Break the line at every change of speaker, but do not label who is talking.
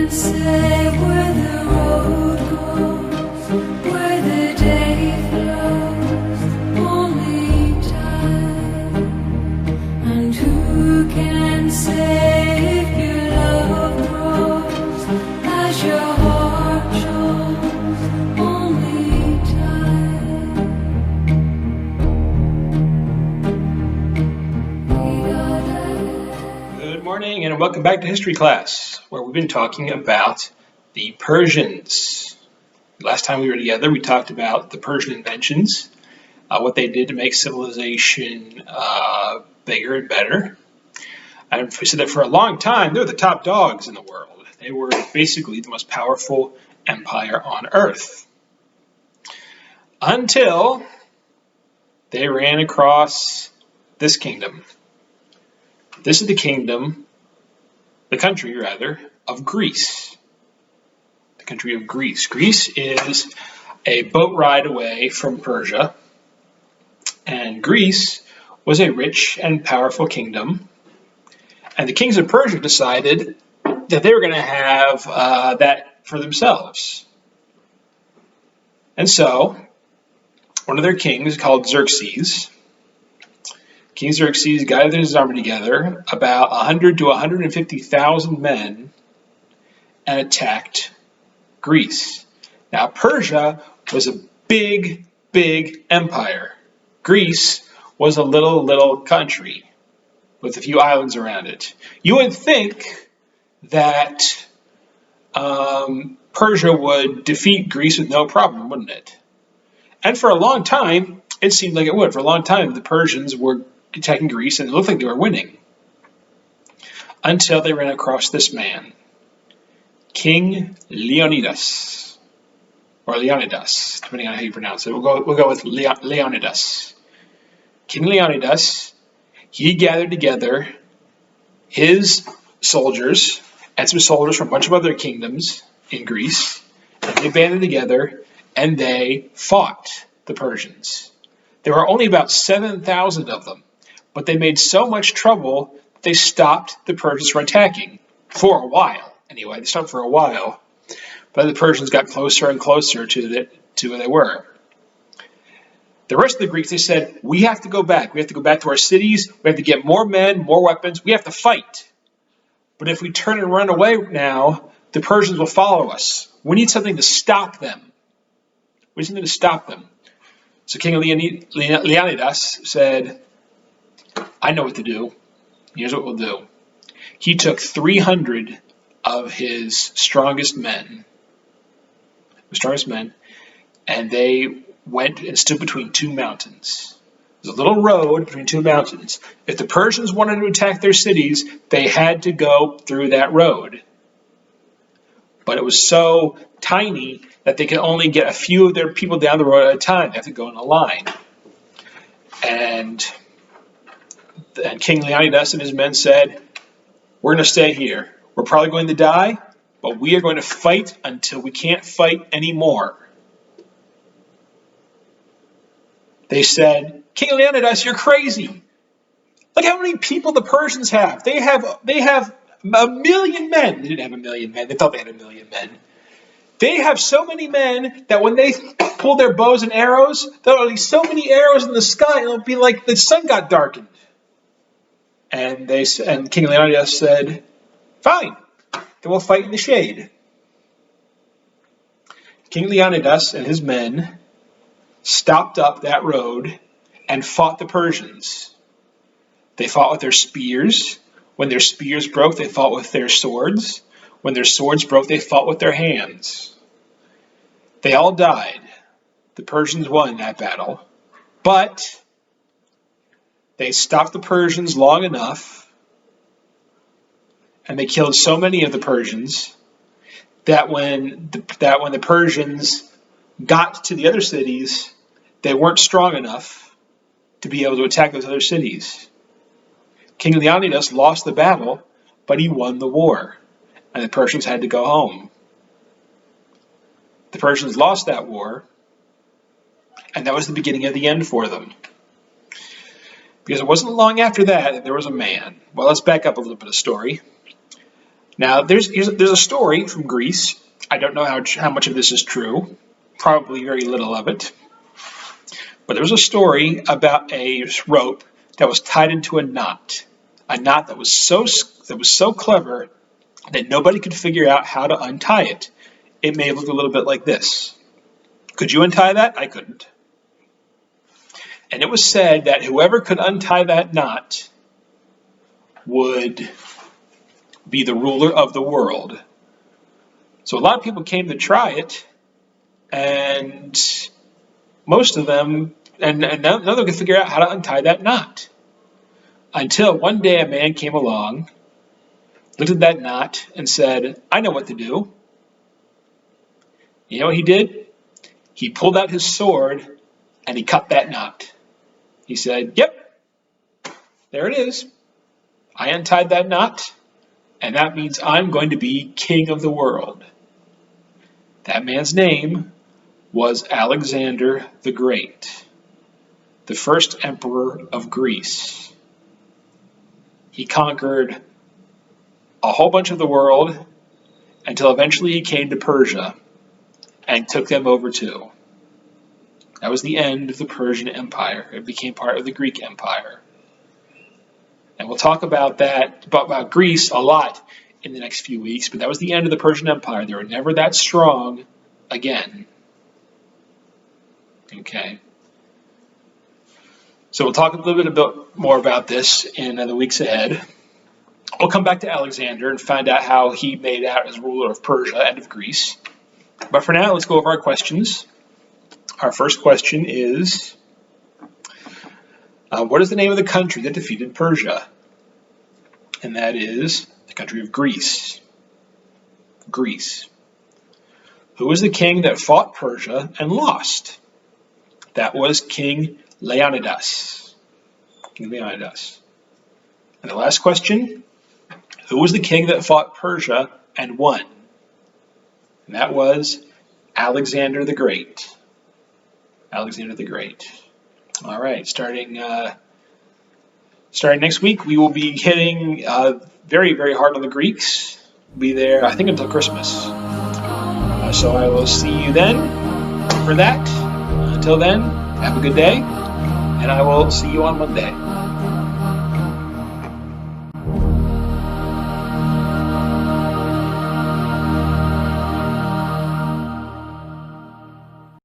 can say where the road goes, where the day flows, only time. And who can say if your love grows as your heart shows, only time.
Good morning and welcome back to History Class, where we've been talking about the Persians. Last time we were together, we talked about the Persian inventions, what they did to make civilization bigger and better. And we said that for a long time, they were the top dogs in the world. They were basically the most powerful empire on Earth. Until they ran across this kingdom. This is the country of Greece. The country of Greece. Greece is a boat ride away from Persia, and Greece was a rich and powerful kingdom. And the kings of Persia decided that they were going to have that for themselves. And so, one of their kings, called Xerxes, King Xerxes gathered his army together, about 100 to 150,000 men, and attacked Greece. Now, Persia was a big, big empire. Greece was a little country with a few islands around it. You would think that Persia would defeat Greece with no problem, wouldn't it? And for a long time, it seemed like it would. For a long time, the Persians were attacking Greece, and it looked like they were winning. Until they ran across this man, King Leonidas, or Leonidas, depending on how you pronounce it. We'll go with Leonidas. King Leonidas, he gathered together his soldiers and some soldiers from a bunch of other kingdoms in Greece, and they banded together and they fought the Persians. There were only about 7,000 of them, but they made so much trouble that they stopped the Persians from attacking. For a while, anyway. They stopped for a while, but the Persians got closer and closer to where they were. The rest of the Greeks, they said, we have to go back. We have to go back to our cities. We have to get more men, more weapons. We have to fight. But if we turn and run away now, the Persians will follow us. We need something to stop them. We need something to stop them. So King Leonidas said, I know what to do. Here's what we'll do. He took 300 of his strongest men, and they went and stood between two mountains. There's a little road between two mountains. If the Persians wanted to attack their cities, they had to go through that road. But it was so tiny that they could only get a few of their people down the road at a time. They have to go in a line. And King Leonidas and his men said, we're going to stay here. We're probably going to die, but we are going to fight until we can't fight anymore. They said, King Leonidas, you're crazy. Look how many people the Persians have. They have 1 million men. They didn't have 1 million men. They thought they had 1 million men. They have so many men that when they pull their bows and arrows, there will be so many arrows in the sky, it'll be like the sun got darkened. And King Leonidas said, fine, then we'll fight in the shade. King Leonidas and his men stopped up that road and fought the Persians. They fought with their spears. When their spears broke, they fought with their swords. When their swords broke, they fought with their hands. They all died. The Persians won that battle. But they stopped the Persians long enough, and they killed so many of the Persians that when the Persians got to the other cities, they weren't strong enough to be able to attack those other cities. King Leonidas lost the battle, but he won the war, and the Persians had to go home. The Persians lost that war, and that was the beginning of the end for them. Because it wasn't long after that there was a man. Well, let's back up a little bit of story. Now, there's a story from Greece. I don't know how much of this is true. Probably very little of it. But there was a story about a rope that was tied into a knot that was so clever that nobody could figure out how to untie it. It may have looked a little bit like this. Could you untie that? I couldn't. And it was said that whoever could untie that knot would be the ruler of the world. So a lot of people came to try it, and most of them, and none of them could figure out how to untie that knot. Until one day a man came along, looked at that knot, and said, I know what to do. You know what he did? He pulled out his sword and he cut that knot. He said, yep, there it is. I untied that knot, and that means I'm going to be king of the world. That man's name was Alexander the Great, the first emperor of Greece. He conquered a whole bunch of the world until eventually he came to Persia and took them over too. That was the end of the Persian Empire. It became part of the Greek Empire. And we'll talk about that, about Greece a lot in the next few weeks, but that was the end of the Persian Empire. They were never that strong again. Okay. So we'll talk a little bit more about this in the weeks ahead. We'll come back to Alexander and find out how he made out as ruler of Persia and of Greece. But for now, let's go over our questions. Our first question is, what is the name of the country that defeated Persia? And that is the country of Greece. Greece. Who was the king that fought Persia and lost? That was King Leonidas. King Leonidas. And the last question, who was the king that fought Persia and won? And that was Alexander the Great. Alexander the Great. All right, starting next week, we will be hitting very, very hard on the Greeks. We'll be there, I think, until Christmas. So I will see you then for that. Until then, have a good day, and I will see you on Monday.